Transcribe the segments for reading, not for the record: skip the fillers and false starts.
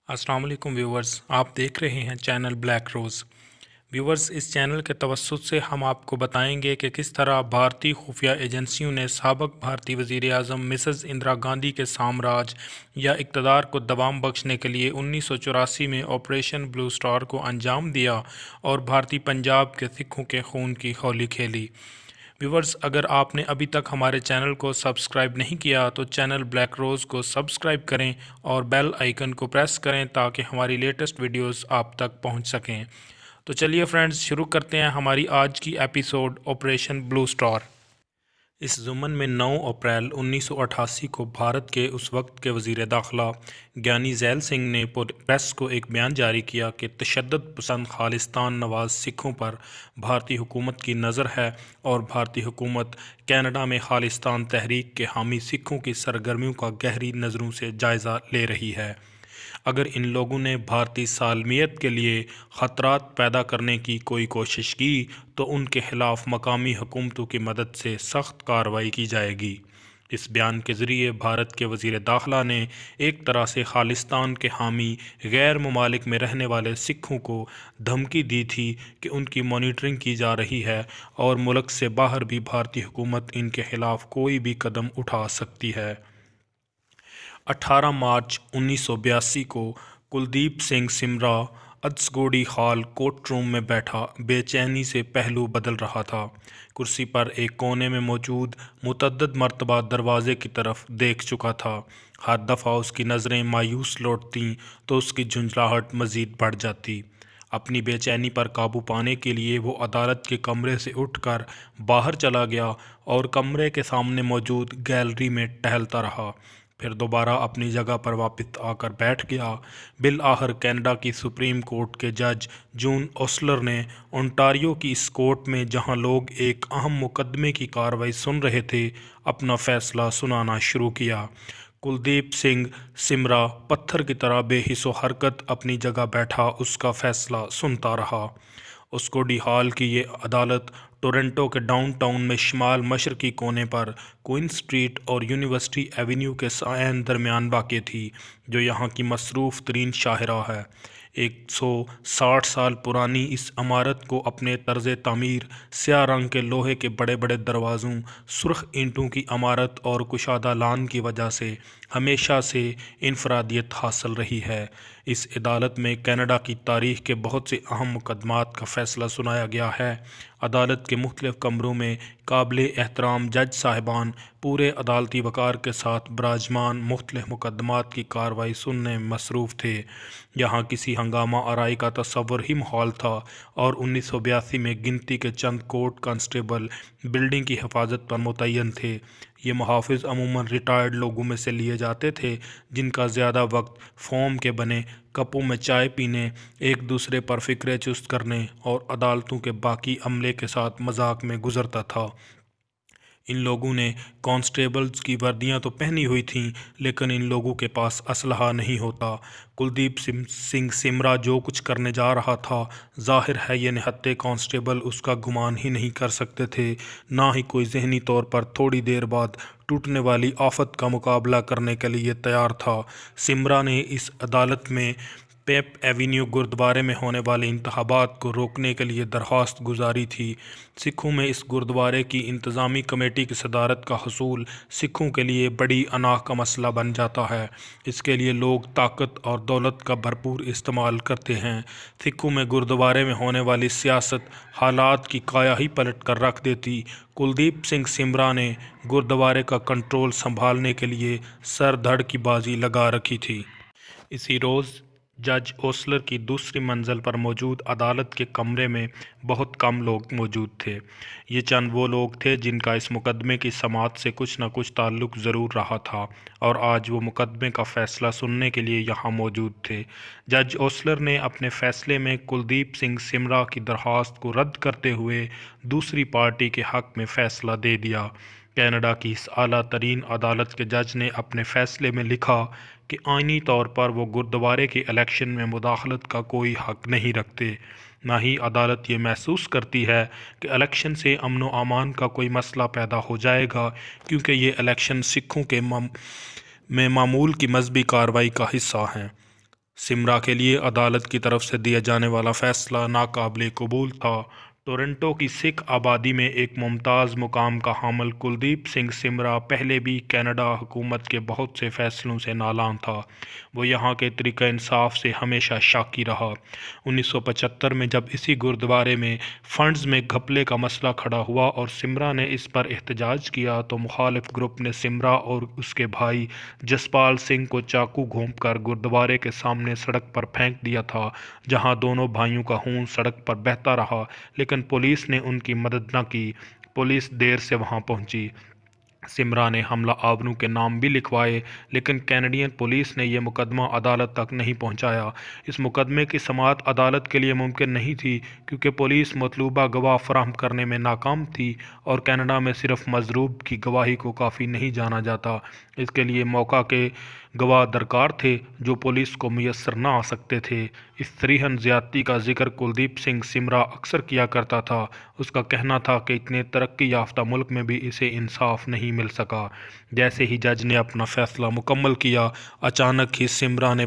अस्सलाम वालेकुम व्यूवर्स, आप देख रहे हैं चैनल ब्लैक रोज़। व्यूवर्स, इस चैनल के तवस्सुत से हम आपको बताएंगे कि किस तरह भारतीय खुफिया एजेंसियों ने साबिक़ भारतीय वज़ीर आज़म मिसेस इंदिरा गांधी के साम्राज्य या इक़्तिदार को दबाम बख्शने के लिए 1984 में ऑपरेशन ब्लू स्टार को अंजाम दिया और भारतीय पंजाब के सिखों के खून की होली खेली। व्यूवर्स, अगर आपने अभी तक हमारे चैनल को सब्सक्राइब नहीं किया तो चैनल ब्लैक रोज़ को सब्सक्राइब करें और बेल आइकन को प्रेस करें ताकि हमारी लेटेस्ट वीडियोस आप तक पहुंच सकें। तो चलिए फ्रेंड्स, शुरू करते हैं हमारी आज की एपिसोड ऑपरेशन ब्लू स्टार। इस ज़ुमन में 9 अप्रैल 1988 को भारत के उस वक्त के वज़ीर दाखिला ज्ञानी ज़ैल सिंह ने प्रेस को एक बयान जारी किया कि तशद्दुद पसंद खालिस्तान नवाज सिखों पर भारतीय हुकूमत की नज़र है और भारतीय हुकूमत कनाडा में खालिस्तान तहरीक के हामी सिखों की सरगर्मियों का गहरी नज़रों से जायज़ा ले रही है। अगर इन लोगों ने भारतीय सालमियत के लिए ख़तरात पैदा करने की कोई कोशिश की तो उनके ख़िलाफ़ मकामी हुकूमतों की मदद से सख्त कार्रवाई की जाएगी। इस बयान के ज़रिए भारत के वज़ीर दाखिला ने एक तरह से खालिस्तान के हामी गैर ममालिक में रहने वाले सिखों को धमकी दी थी कि उनकी मॉनिटरिंग की जा रही है और मुल्क से बाहर भी भारतीय हुकूमत इनके ख़िलाफ़ कोई भी कदम उठा सकती है। 18 मार्च 1982 को कुलदीप सिंह सिमरा अदसगोड़ी हॉल कोर्ट रूम में बैठा बेचैनी से पहलू बदल रहा था। कुर्सी पर एक कोने में मौजूद मुतअद्दिद मरतबा दरवाज़े की तरफ देख चुका था। हर दफ़ा उसकी नज़रें मायूस लौटतीं तो उसकी झुंझलाहट मज़ीद बढ़ जाती। अपनी बेचैनी पर काबू पाने के लिए वो अदालत के कमरे से उठकर बाहर चला गया और कमरे के सामने मौजूद गैलरी में टहलता रहा। फिर दोबारा अपनी जगह पर वापस आकर बैठ गया। बिल आखिर कनाडा की सुप्रीम कोर्ट के जज जॉन ओस्लर ने ओंटारियो की इस कोर्ट में, जहां लोग एक अहम मुकदमे की कार्रवाई सुन रहे थे, अपना फैसला सुनाना शुरू किया। कुलदीप सिंह सिमरा पत्थर की तरह बेहिस्सो हरकत अपनी जगह बैठा उसका फैसला सुनता रहा। ओस्कोडी हॉल की ये अदालत टोरंटो के डाउनटाउन में शिमाल मशरकी कोने पर क्वीन स्ट्रीट और यूनिवर्सिटी एवेन्यू के सायन दरमियान वाक़ थी, जो यहाँ की मसरूफ़ तरीन शाहरा है। 160 साल पुरानी इस इमारत को अपने तर्ज़ तामीर, स्याह रंग के लोहे के बड़े बड़े दरवाज़ों, सुर्ख ईंटों की इमारत और कुशादा लान की वजह से हमेशा से इनफरादियत हासिल रही है। इस अदालत में कनाडा की तारीख़ के बहुत से अहम मुकदमात का फ़ैसला सुनाया गया है। अदालत के मुख्तलिफ़ कमरों में काबिल एहतराम जज साहिबान पूरे अदालती वक़ार के साथ बराजमान मुख्तलिफ़ मुकदमात की कार्रवाई सुनने में मसरूफ़ थे। यहाँ किसी हंगामा आराई का तस्वुर ही माहौल था और 1982 में गिनती के चंद कोर्ट कांस्टेबल बिल्डिंग की हिफाजत पर मुतय्यन थे। ये मुहाफ़िज़ अमूमन रिटायर्ड लोगों में से लिए जाते थे, जिनका ज़्यादा वक्त फोम के बने कपों में चाय पीने, एक दूसरे पर फ़िक्रे चुस्त करने और अदालतों के बाकी अमले के साथ मजाक में गुजरता था। इन लोगों ने कांस्टेबल्स की वर्दियां तो पहनी हुई थीं, लेकिन इन लोगों के पास असलहा नहीं होता। कुलदीप सिंह सिमरा जो कुछ करने जा रहा था, जाहिर है ये निहत्थे कांस्टेबल उसका गुमान ही नहीं कर सकते थे, ना ही कोई जहनी तौर पर थोड़ी देर बाद टूटने वाली आफत का मुकाबला करने के लिए तैयार था। सिमरा ने इस अदालत में पेप एवेन्यू गुरुद्वारे में होने वाले इंतखाबात को रोकने के लिए दरख्वास्त गुजारी थी। सिखों में इस गुरुद्वारे की इंतज़ामी कमेटी की सदारत का हसूल सिखों के लिए बड़ी अनाह का मसला बन जाता है। इसके लिए लोग ताकत और दौलत का भरपूर इस्तेमाल करते हैं। सिखों में गुरुद्वारे में होने वाली सियासत हालात की काया ही पलट कर रख देती। कुलदीप सिंह सिमरा ने गुरुद्वारे का कंट्रोल संभालने के लिए सर धड़ की बाजी लगा रखी थी। इसी रोज़ जज ओस्लर की दूसरी मंजिल पर मौजूद अदालत के कमरे में बहुत कम लोग मौजूद थे। ये चंद वो लोग थे जिनका इस मुकदमे की समाअत से कुछ न कुछ ताल्लुक़ ज़रूर रहा था और आज वो मुकदमे का फ़ैसला सुनने के लिए यहाँ मौजूद थे। जज ओस्लर ने अपने फ़ैसले में कुलदीप सिंह सिमरा की दरख्वास्त को रद्द करते हुए दूसरी पार्टी के हक़ में फ़ैसला दे दिया। कनाडा की इस आला तरीन अदालत के जज ने अपने फ़ैसले में लिखा कि आइनी तौर पर वो गुरुद्वारे के इलेक्शन में मुदाखलत का कोई हक़ नहीं रखते, ना ही अदालत ये महसूस करती है कि इलेक्शन से अमन व अमान का कोई मसला पैदा हो जाएगा, क्योंकि ये इलेक्शन सिखों के में मामूल की मजहबी कार्रवाई का हिस्सा हैं। सिमरा के लिए अदालत की तरफ से दिया जाने वाला फैसला नाकाबिल कबूल था। टोरंटो की सिख आबादी में एक मुमताज़ मुकाम का हामिल कुलदीप सिंह सिमरा पहले भी कनाडा हुकूमत के बहुत से फैसलों से नालान था। वो यहाँ के तरीक़ा इंसाफ से हमेशा शाकी रहा। 1975 में जब इसी गुरुद्वारे में फ़ंड्स में घपले का मसला खड़ा हुआ और सिमरा ने इस पर एहतजाज किया तो मुखालिफ ग्रुप ने सिमरा और उसके भाई जसपाल सिंह को चाकू घोंपकर गुरुद्वारे के सामने सड़क पर फेंक दिया था, जहां दोनों भाइयों का खून सड़क पर बहता रहा, लेकिन पुलिस ने उनकी मदद न की। पुलिस देर से वहां पहुंची। सिमरा ने हमला आवरों के नाम भी लिखवाए, लेकिन कैनेडियन पुलिस ने यह मुकदमा अदालत तक नहीं पहुंचाया। इस मुकदमे की समाअत अदालत के लिए मुमकिन नहीं थी क्योंकि पुलिस मतलूबा गवाह फराहम करने में नाकाम थी और कनाडा में सिर्फ मजरूब की गवाही को काफ़ी नहीं जाना जाता। इसके लिए मौका के गवाह दरकार थे जो पुलिस को मुयस्सर न आ सकते थे। इस सरीहन ज़्यादती का जिक्र कुलदीप सिंह सिमरा अक्सर किया करता था। उसका कहना था कि इतने तरक्की याफ्ता मुल्क में भी इसे इंसाफ नहीं मिल सका। जैसे ही जज ने अपना फैसला मुकम्मल किया, अचानक ही सिमरा ने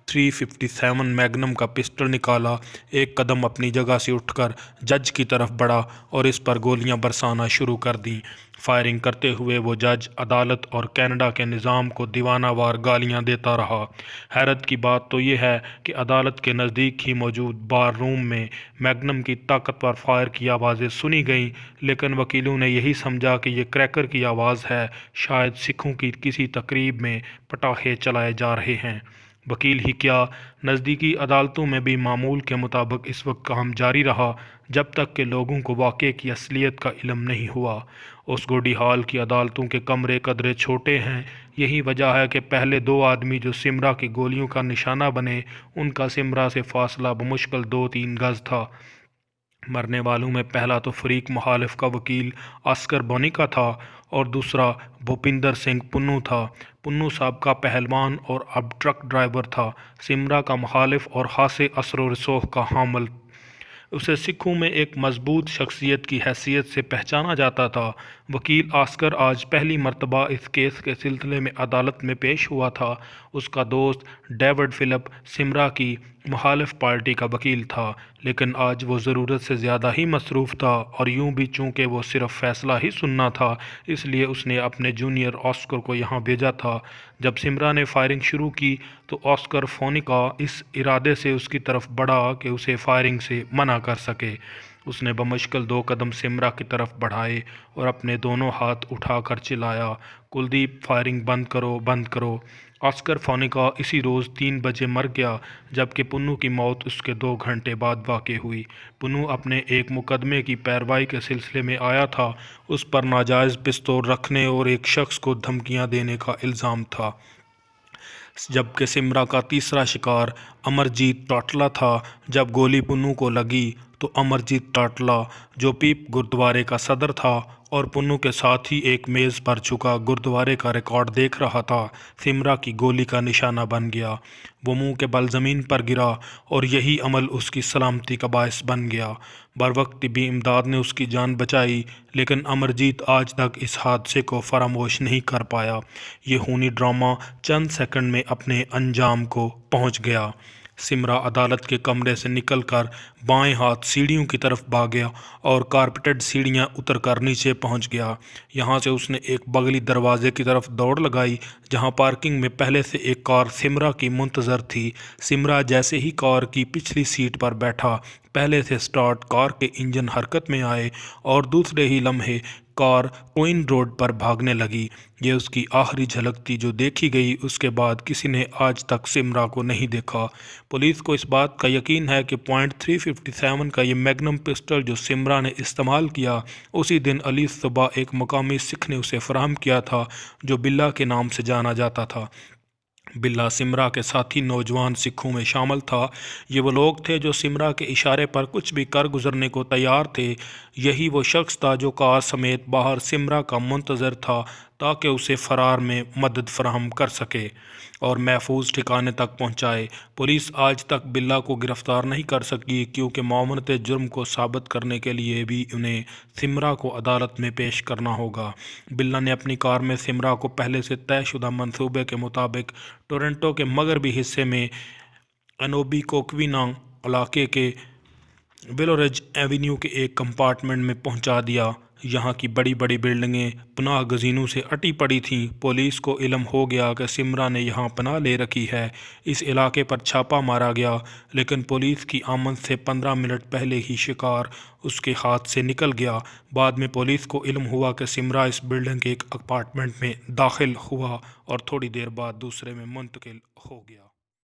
.357 मैग्नम का पिस्टल निकाला, एक कदम अपनी जगह से उठकर जज की तरफ बढ़ा और इस पर गोलियां बरसाना शुरू कर दी। फायरिंग करते हुए वो जज, अदालत और कनाडा के निज़ाम को दीवानावार गालियां देता रहा। हैरत की बात तो ये है कि अदालत के नज़दीक ही मौजूद बार रूम में मैग्नम की ताकतवर फायर की आवाज़ें सुनी गईं, लेकिन वकीलों ने यही समझा कि ये क्रैकर की आवाज़ है, शायद सिखों की किसी तकरीब में पटाखे चलाए जा रहे हैं। वकील ही क्या, नज़दीकी अदालतों में भी मामूल के मुताबिक इस वक्त काम जारी रहा जब तक कि लोगों को वाक़े की असलियत का इल्म नहीं हुआ। उस गोडी हाल की अदालतों के कमरे कदरे छोटे हैं। यही वजह है कि पहले दो आदमी जो सिमरा की गोलियों का निशाना बने, उनका सिमरा से फासला बमुश्किल 2-3 गज था। मरने वालों में पहला तो फरीक मुखालिफ का वकील ऑस्कर बोनिका था और दूसरा भूपिंदर सिंह पुन्नू था। पुन्नू साबका पहलवान और अब ट्रक ड्राइवर था। सिमरा का मुखालिफ और खासे असर व रसूख का हामिल। उसे सिखों में एक मजबूत शख्सियत की हैसियत से पहचाना जाता था। वकील ऑस्कर आज पहली मर्तबा इस केस के सिलसिले में अदालत में पेश हुआ था। उसका दोस्त डेविड फिलिप सिमरा की मुखालिफ पार्टी का वकील था, लेकिन आज वो ज़रूरत से ज़्यादा ही मसरूफ़ था और यूं भी चूँकि वो सिर्फ फ़ैसला ही सुनना था, इसलिए उसने अपने जूनियर ऑस्कर को यहाँ भेजा था। जब सिमरा ने फायरिंग शुरू की तो ऑस्कर फोनिका इस इरादे से उसकी तरफ बढ़ा कि उसे फायरिंग से मना कर सके। उसने बमुश्किल 2 कदम सिमरा की तरफ बढ़ाए और अपने दोनों हाथ उठाकर चिल्लाया, कुलदीप, फायरिंग बंद करो, बंद करो। ऑस्कर फोनिका इसी रोज़ 3 बजे मर गया, जबकि पुन्नू की मौत उसके 2 घंटे बाद वाक़ई हुई। पुन्नू अपने एक मुकदमे की पैरवाई के सिलसिले में आया था। उस पर नाजायज़ पिस्तौल रखने और एक शख्स को धमकियां देने का इल्ज़ाम था, जबकि सिमरा का तीसरा शिकार अमरजीत टाटला था। जब गोली पुन्नू को लगी तो अमरजीत टाटला, जो पीप गुरुद्वारे का सदर था और पुन्नू के साथ ही एक मेज़ पर झुका गुरुद्वारे का रिकॉर्ड देख रहा था, सिमरा की गोली का निशाना बन गया। वो मुंह के बल ज़मीन पर गिरा और यही अमल उसकी सलामती का बायस बन गया। बरवक्त तिब्बी इमदाद ने उसकी जान बचाई, लेकिन अमरजीत आज तक इस हादसे को फरामोश नहीं कर पाया। ये खूनी ड्रामा चंद सेकंड में अपने अंजाम को पहुंच गया। सिमरा अदालत के कमरे से निकलकर बाएं हाथ सीढ़ियों की तरफ भाग गया और कारपेटेड सीढ़ियां उतरकर नीचे पहुंच गया। यहां से उसने एक बगली दरवाजे की तरफ दौड़ लगाई, जहां पार्किंग में पहले से एक कार सिमरा की मुंतजर थी। सिमरा जैसे ही कार की पिछली सीट पर बैठा, पहले से स्टार्ट कार के इंजन हरकत में आए और दूसरे ही लम्हे कार क्वीन रोड पर भागने लगी। ये उसकी आखिरी झलक थी जो देखी गई। उसके बाद किसी ने आज तक सिमरा को नहीं देखा। पुलिस को इस बात का यकीन है कि .357 का ये मैग्नम पिस्टल जो सिमरा ने इस्तेमाल किया, उसी दिन अली सुबह एक मकामी सिख ने उसे फराहम किया था, जो बिल्ला के नाम से जाना जाता था। बिल्ला सिमरा के साथी नौजवान सिखों में शामिल था। ये वो लोग थे जो सिमरा के इशारे पर कुछ भी कर गुजरने को तैयार थे। यही वो शख्स था जो कार समेत बाहर सिमरा का मुंतज़र था ताकि उसे फ़रार में मदद फराहम कर सके और महफूज ठिकाने तक पहुंचाए। पुलिस आज तक बिल्ला को गिरफ़्तार नहीं कर सकी क्योंकि मामूनत जुर्म को साबित करने के लिए भी उन्हें सिमरा को अदालत में पेश करना होगा। बिल्ला ने अपनी कार में सिमरा को पहले से तयशुदा मंसूबे के मुताबिक टोरंटो के मगरबी हिस्से में एनोबी कोक्विना इलाके के बेलोरेज एवेन्यू के एक कंपार्टमेंट में पहुंचा दिया। यहाँ की बड़ी बड़ी बिल्डिंगें पनाह गज़ीनों से अटी पड़ी थीं। पुलिस को इल्म हो गया कि सिमरा ने यहाँ पनाह ले रखी है। इस इलाके पर छापा मारा गया, लेकिन पुलिस की आमद से 15 मिनट पहले ही शिकार उसके हाथ से निकल गया। बाद में पुलिस को इल्म हुआ कि सिमरा इस बिल्डिंग के एक अपार्टमेंट में दाखिल हुआ और थोड़ी देर बाद दूसरे में मुंतकिल हो गया।